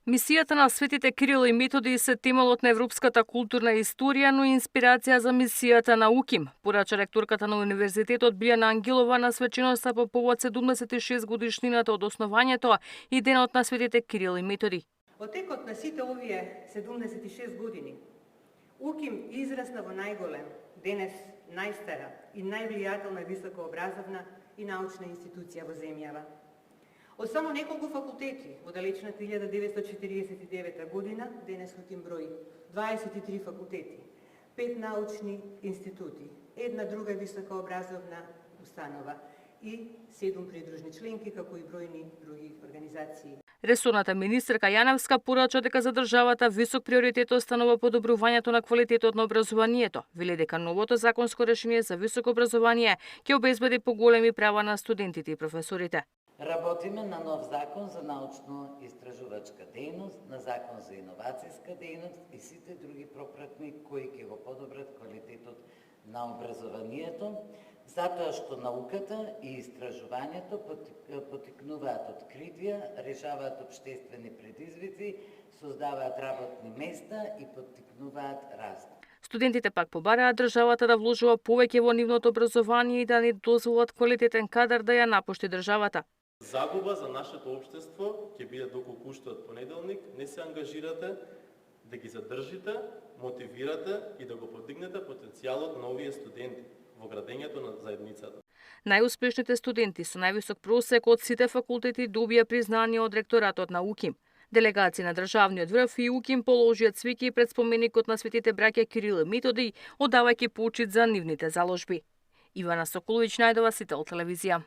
Мисијата на светите Кирил и Методи се темелот на европската културна историја, но и инспирација за мисијата на УКИМ, порача ректорката на универзитетот Билјана Ангелова на свеченоста по повод 76 годишнината од основањето и денот на светите Кирил и Методи. Во текот на сите овие 76 години, УКИМ израсна во најголем, денес најстара и највлијателна високообразовна и научна институција во земјава. Од само неколку факултети во далечната 1949 година, денес УКИМ брои 23 факултети, 5 научни институти, една друга високообразовна установа и 7 придружни членки, како и бројни други организации. Ресорната министерка Јаневска порача дека за државата висок приоритет останува подобрувањето на квалитетот на образованието. Вели дека новото законско решение за високо образование ќе обезбеди поголеми права на студентите и професорите. Работиме на нов закон за научно-истражувачка дејност, на закон за иновацијска дејност и сите други пропратни кои ќе го подобрат квалитетот на образованието, затоа што науката и истражувањето потикнуваат откритија, решаваат општествени предизвици, создаваат работни места и потикнуваат раст. Студентите пак побараат државата да вложува повеќе во нивното образование и да не дозволат квалитетен кадар да ја напушти државата. Загуба за нашето општество ќе биде доколку уште од понеделник не се ангажирате да ги задржите, мотивирате и да го подигнете потенцијалот на овие студенти во градењето на заедницата. Најуспешните студенти со највисок просек од сите факултети добија признание од ректоратот на УКИМ. Делегации на државниот врв и УКИМ положија цвеќе пред споменикот на светите браќа Кирил и Методи, одавајќи почит за нивните заложби. Ивана Соколовиќ, Најдова, Сител телевизија.